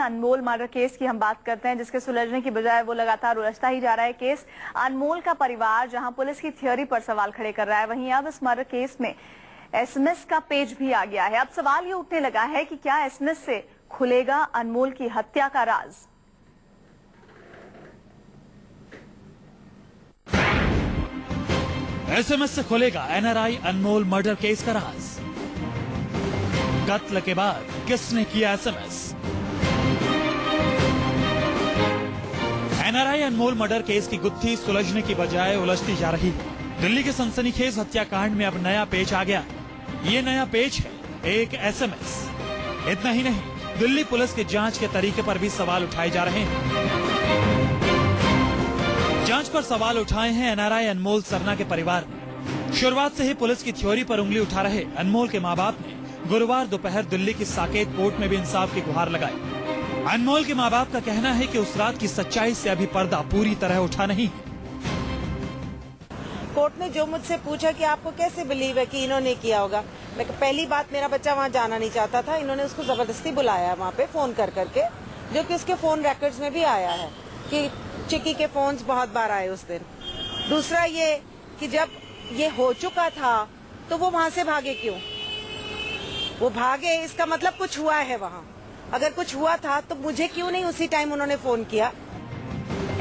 अनमोल murder case की हम बात करते हैं, जिसके सुलझने की बजाय वो लगातार उलझता ही जा रहा है केस। अनमोल का परिवार जहां पुलिस की थ्योरी पर सवाल खड़े कर रहा है, वहीं अब इस मर्डर केस में एसएमएस का पेज भी आ गया है। अब सवाल ये उठने लगा है कि क्या एसएमएस से खुलेगा अनमोल की हत्या का राज। एसएमएस से खुलेगा एनआरआई अनमोल मर्डर केस का राज। कत्ल के बाद किसने किया एसएमएस? एनआरआई अनमोल मर्डर केस की गुत्थी सुलझने की बजाय उलझती जा रही है। दिल्ली के सनसनीखेज हत्याकांड में अब नया पेच आ गया। ये नया पेच है एक एसएमएस। इतना ही नहीं, दिल्ली पुलिस के जांच के तरीके पर भी सवाल उठाए जा रहे हैं। जांच पर सवाल उठाए हैं एनआरआई अनमोल सरना के परिवार ने। शुरुआत से ही पुलिस की थ्योरी पर उंगली उठा रहे अनमोल के मां बाप ने गुरुवार दोपहर दिल्ली की साकेत कोर्ट में भी इंसाफ की गुहार लगाई। अनमोल के मां बाप का कहना है कि उस रात की सच्चाई से अभी पर्दा पूरी तरह उठा नहीं है। कोर्ट ने जो मुझसे पूछा कि आपको कैसे बिलीव है कि इन्होंने किया होगा, मैं पहली बात, मेरा बच्चा वहाँ जाना नहीं चाहता था। इन्होंने उसको जबरदस्ती बुलाया वहाँ पे फोन कर करके, जो कि उसके फोन रिकॉर्ड्स में भी आया है कि चिक्की के फोन्स बहुत बार आए उस दिन। दूसरा ये कि जब ये हो चुका था तो वो वहाँ से भागे क्यों? वो भागे, इसका मतलब कुछ हुआ है वहाँ। अगर कुछ हुआ था तो मुझे क्यों नहीं उसी टाइम उन्होंने फोन किया?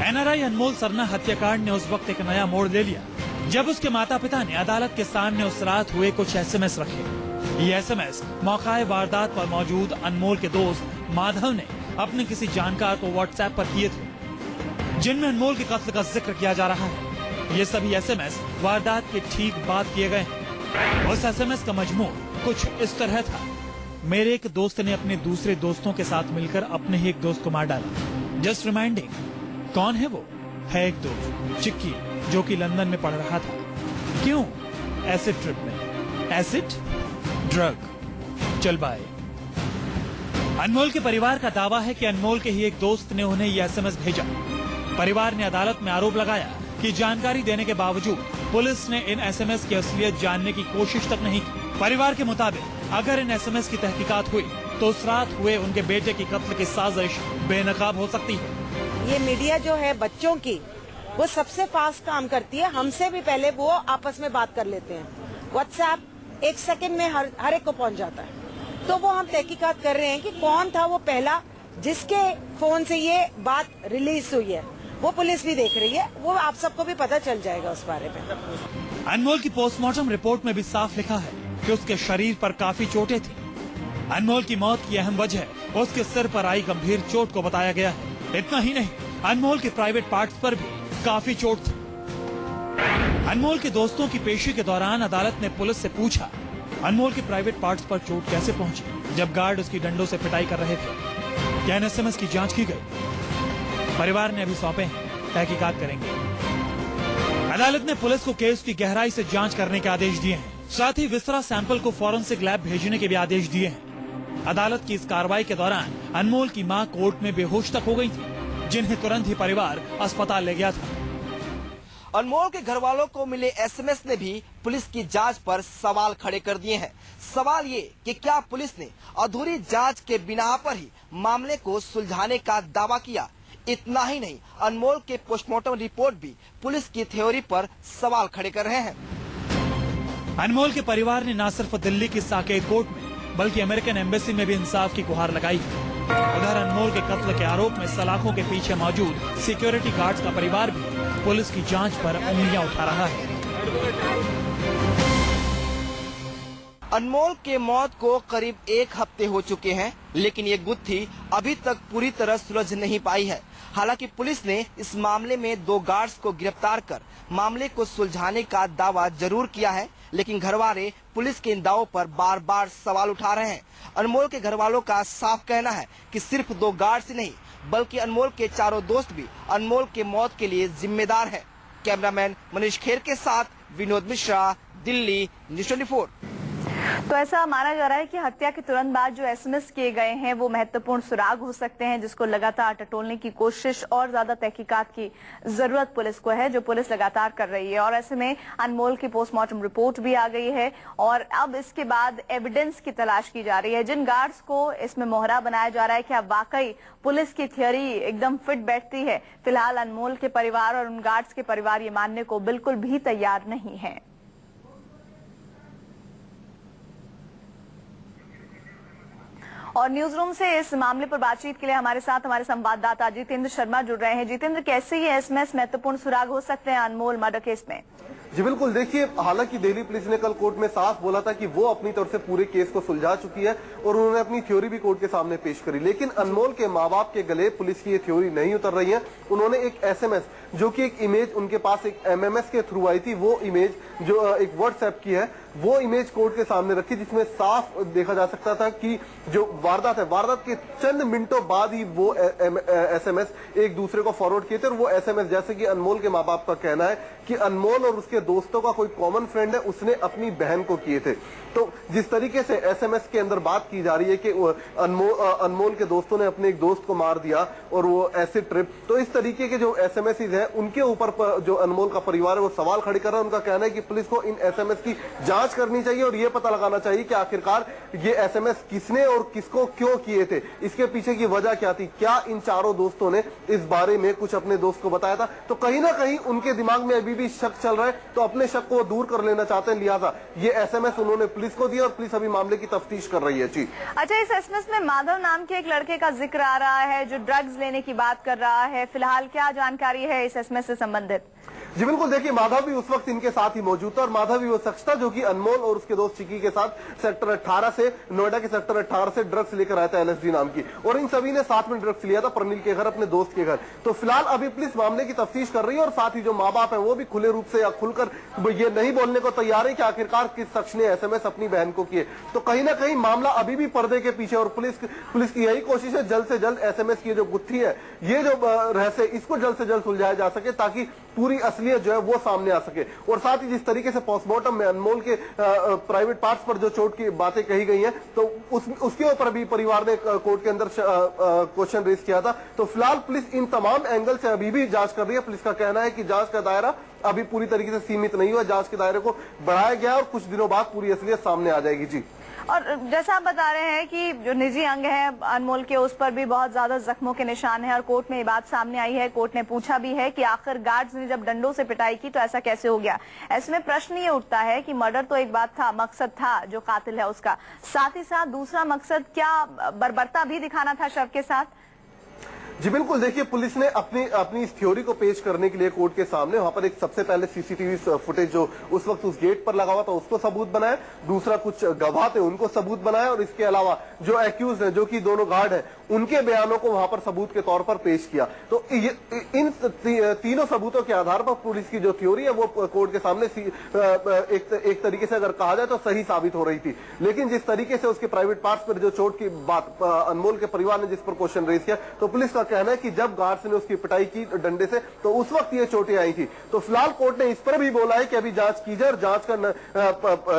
एनआरआई अनमोल सरना हत्याकांड ने उस वक्त एक नया मोड़ ले लिया जब उसके माता पिता ने अदालत के सामने उस रात हुए कुछ एसएमएस रखे। ये एसएमएस मौकाए वारदात पर मौजूद अनमोल के दोस्त माधव ने अपने किसी जानकार को व्हाट्सएप पर किए थे, जिनमें अनमोल के कत्ल का जिक्र किया जा रहा है। ये सभी एसएमएस वारदात के ठीक बाद किए गए हैं। उस एसएमएस का मजमून कुछ इस तरह था। मेरे एक दोस्त ने अपने दूसरे दोस्तों के साथ मिलकर अपने ही एक दोस्त को मार डाला। जस्ट रिमाइंडिंग, कौन है वो? है एक दोस्त चिक्की, जो कि लंदन में पढ़ रहा था। क्यों? एसिड ट्रिप में। एसिड? ड्रग। चल बाय। अनमोल के परिवार का दावा है कि अनमोल के ही एक दोस्त ने उन्हें यह एसएमएस भेजा। परिवार ने अदालत में आरोप लगाया कि जानकारी देने के बावजूद पुलिस ने इन एसएमएस की असलियत जानने की कोशिश तक नहीं की। परिवार के मुताबिक अगर इन एसएमएस की तहकीकात हुई तो उस रात हुए उनके बेटे की कत्ल की साजिश बेनकाब हो सकती है। ये मीडिया जो है बच्चों की, वो सबसे फास्ट काम करती है। हमसे भी पहले वो आपस में बात कर लेते हैं। व्हाट्सएप 1 सेकंड में हर एक को पहुंच जाता है। तो वो हम तहकीकात कर रहे हैं कि कौन था वो पहला जिसके फोन से ये बात रिलीज हुई है। वो पुलिस भी देख रही है, वो आप सबको भी पता चल जाएगा उस बारे में। अनमोल की पोस्टमार्टम रिपोर्ट में भी साफ लिखा है कि उसके शरीर पर काफी चोटें थी। अनमोल की मौत की अहम वजह उसके सिर पर आई गंभीर चोट को बताया गया है। इतना ही नहीं, अनमोल के प्राइवेट पार्ट्स पर भी काफी चोट थी। अनमोल के दोस्तों की पेशी के दौरान अदालत ने पुलिस से पूछा, अनमोल के प्राइवेट पार्ट्स पर चोट कैसे पहुंची जब गार्ड उसकी डंडों से पिटाई कर रहे थे? क्या एसएमएस की जांच की गई? परिवार ने अभी सौंपे हैं, तहकीकात करेंगे। अदालत ने पुलिस को केस की गहराई से जांच करने के आदेश दिए हैं। साथ ही विसरा सैंपल को फॉरेंसिक लैब भेजने के भी आदेश दिए हैं। अदालत की इस कार्रवाई के दौरान अनमोल की मां कोर्ट में बेहोश तक हो गई थी, जिन्हें तुरंत ही परिवार अस्पताल ले गया था। अनमोल के घर वालों को मिले एसएमएस ने भी पुलिस की जांच पर सवाल खड़े कर दिए हैं। सवाल ये कि क्या पुलिस ने अधूरी जांच के बिना पर ही मामले को सुलझाने का दावा किया? इतना ही नहीं, अनमोल के पोस्टमार्टम रिपोर्ट भी पुलिस की थ्योरी पर सवाल खड़े कर रहे हैं। अनमोल के परिवार ने न सिर्फ दिल्ली की साकेत कोर्ट में बल्कि अमेरिकन एम्बेसी में भी इंसाफ की गुहार लगाई। उधर अनमोल के कत्ल के आरोप में सलाखों के पीछे मौजूद सिक्योरिटी गार्ड्स का परिवार भी पुलिस की जांच पर उंगलियां उठा रहा है। अनमोल के मौत को करीब 1 हफ्ते हो चुके हैं, लेकिन ये गुत्थी अभी तक पूरी तरह सुलझ नहीं पाई है। हालांकि पुलिस ने इस मामले में 2 गार्ड्स को गिरफ्तार कर मामले को सुलझाने का दावा जरूर किया है, लेकिन घरवाले पुलिस के इन दावों पर बार बार सवाल उठा रहे हैं। अनमोल के घरवालों का साफ कहना है कि सिर्फ 2 गार्ड्स ही नहीं, बल्कि अनमोल के चारों दोस्त भी अनमोल के मौत के लिए जिम्मेदार हैं। कैमरामैन मनीष खेर के साथ विनोद मिश्रा, दिल्ली, न्यूज़ 24। तो ऐसा माना जा रहा है कि हत्या के तुरंत बाद जो एसएमएस किए गए हैं वो महत्वपूर्ण सुराग हो सकते हैं, जिसको लगातार टटोलने की कोशिश और ज्यादा तहकीकात की जरूरत पुलिस को है, जो पुलिस लगातार कर रही है। और ऐसे में अनमोल की पोस्टमार्टम रिपोर्ट भी आ गई है और अब इसके बाद एविडेंस की तलाश की जा रही है। जिन गार्ड्स को इसमें मोहरा बनाया जा रहा है, क्या वाकई पुलिस की थियोरी एकदम फिट बैठती है? फिलहाल अनमोल के परिवार और उन गार्ड्स के परिवार ये मानने को बिल्कुल भी तैयार नहीं है। और न्यूज रूम से इस मामले पर बातचीत के लिए हमारे साथ हमारे संवाददाता जितेंद्र शर्मा जुड़ रहे हैं। जितेंद्र, कैसे ये एसएमएस महत्वपूर्ण सुराग हो सकते हैं अनमोल मर्डर केस में? जी बिल्कुल, देखिए, हालांकि दिल्ली पुलिस ने कल कोर्ट में साफ बोला था कि वो अपनी तरफ से पूरे केस को सुलझा चुकी है और उन्होंने अपनी थ्योरी भी कोर्ट के सामने पेश करी, लेकिन अनमोल के माँ बाप के गले पुलिस की ये थ्योरी नहीं उतर रही है। उन्होंने एक एसएमएस, जो कि एक इमेज उनके पास एक एमएमएस के थ्रू आई थी, वो इमेज जो एक व्हाट्सएप की है, वो इमेज कोर्ट के सामने रखी, जिसमें साफ देखा जा सकता था कि जो वारदात है, वारदात के चंद मिनटों बाद ही वो एसएमएस एक दूसरे को फॉरवर्ड किए थे। और वो एसएमएस, जैसे कि अनमोल के माँ बाप का कहना है कि अनमोल और उसके दोस्तों का कोई कॉमन फ्रेंड है, उसने अपनी बहन को किए थे। तो जिस तरीके से एसएमएस के अंदर बात की जा रही है कि अनमोल के दोस्तों ने अपने एक दोस्त को मार दिया और वो एसिड ट्रिप, तो इस तरीके के जो एसएमएस हैं उनके ऊपर जो अनमोल का परिवार है वो सवाल खड़े कर रहा है। उनका कहना है कि पुलिस को इन एसएमएस की जांच करनी चाहिए और ये पता लगाना चाहिए कि आखिरकार ये एसएमएस किसने और किसको क्यों किए थे, इसके पीछे की वजह क्या थी, क्या इन चारों दोस्तों ने इस बारे में कुछ अपने दोस्त को बताया था। तो कहीं ना कहीं उनके दिमाग में अभी भी शक चल रहा है, तो अपने शक को दूर कर लेना चाहते हैं, लिहाजा ये एसएमएस उन्होंने पुलिस को दिया और पुलिस अभी मामले की तफ्तीश कर रही है। जी अच्छा, इस एसएमएस में माधव नाम के एक लड़के का जिक्र आ रहा है जो ड्रग्स लेने की बात कर रहा है। फिलहाल क्या जानकारी है इस एसएमएस से संबंधित? जी बिल्कुल, देखिए, माधव भी उस वक्त इनके साथ ही मौजूद था और माधव भी वो शख्स था जो कि अनमोल और उसके दोस्त चिकी के साथ सेक्टर 18 से, नोएडा के सेक्टर 18 से ड्रग्स लेकर आया था, एलएसडी नाम की, और इन सभी ने साथ में ड्रग्स लिया था प्रनील के घर, अपने दोस्त के घर। तो फिलहाल अभी पुलिस मामले की तफ्तीश कर रही है और साथ ही जो माँ बाप है वो भी खुले रूप से या खुलकर ये नहीं बोलने को तैयार है कि आखिरकार किस शख्स ने एसएमएस अपनी बहन को किए। तो कहीं ना कहीं मामला अभी भी पर्दे के पीछे और पुलिस की यही कोशिश है जल्द से जल्द एसएमएस की जो गुत्थी है, ये जो रहस्य, इसको जल्द से जल्द सुलझाया जा सके ताकि पूरी असलियत जो है वो सामने आ सके। और साथ ही जिस तरीके से पोस्टमार्टम में अनमोल के प्राइवेट पार्ट्स पर जो चोट की बातें कही गई हैं, तो उसके ऊपर भी परिवार ने कोर्ट के अंदर क्वेश्चन रेज किया था। तो फिलहाल पुलिस इन तमाम एंगल से अभी भी जांच कर रही है। पुलिस का कहना है कि जांच का दायरा अभी पूरी तरीके से सीमित नहीं हुआ, जांच के दायरे को बढ़ाया गया और कुछ दिनों बाद पूरी असलियत सामने आ जाएगी। जी, और जैसा आप बता रहे हैं कि जो निजी अंग है अनमोल के, उस पर भी बहुत ज्यादा जख्मों के निशान है और कोर्ट में ये बात सामने आई है। कोर्ट ने पूछा भी है कि आखिर गार्ड्स ने जब डंडों से पिटाई की तो ऐसा कैसे हो गया। ऐसे में प्रश्न ये उठता है कि मर्डर तो एक बात था, मकसद था जो कातिल है उसका, साथ ही साथ दूसरा मकसद क्या बर्बरता भी दिखाना था शव के साथ? जी बिल्कुल, देखिए, पुलिस ने अपनी इस थ्योरी को पेश करने के लिए कोर्ट के सामने वहां पर एक सबसे पहले सीसीटीवी फुटेज जो उस वक्त उस गेट पर लगा हुआ था उसको सबूत बनाया, दूसरा कुछ गवाह थे उनको सबूत बनाया और इसके अलावा जो एक्यूज है, जो कि दोनों गार्ड है, उनके बयानों को वहां पर सबूत के तौर पर पेश किया। तो इन तीनों सबूतों के आधार पर पुलिस की जो थ्योरी है वो कोर्ट के सामने एक तरीके से अगर कहा जाए तो सही साबित हो रही थी। लेकिन जिस तरीके से उसके प्राइवेट पार्ट्स पर जो चोट की बात अनमोल के परिवार ने जिस पर क्वेश्चन रेज किया, तो पुलिस का कहना है कि जब गार्ड्स ने उसकी पिटाई की डंडे से तो उस वक्त ये चोटें आई थी। तो फिलहाल कोर्ट ने इस पर भी बोला है कि अभी जांच की जाए और जांच का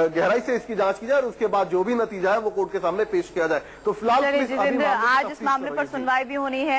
गहराई से इसकी जांच की जाए और उसके बाद जो भी नतीजा है वो कोर्ट के सामने पेश किया जाए। तो फिलहाल आज इस मामले पर सुनवाई भी होनी है।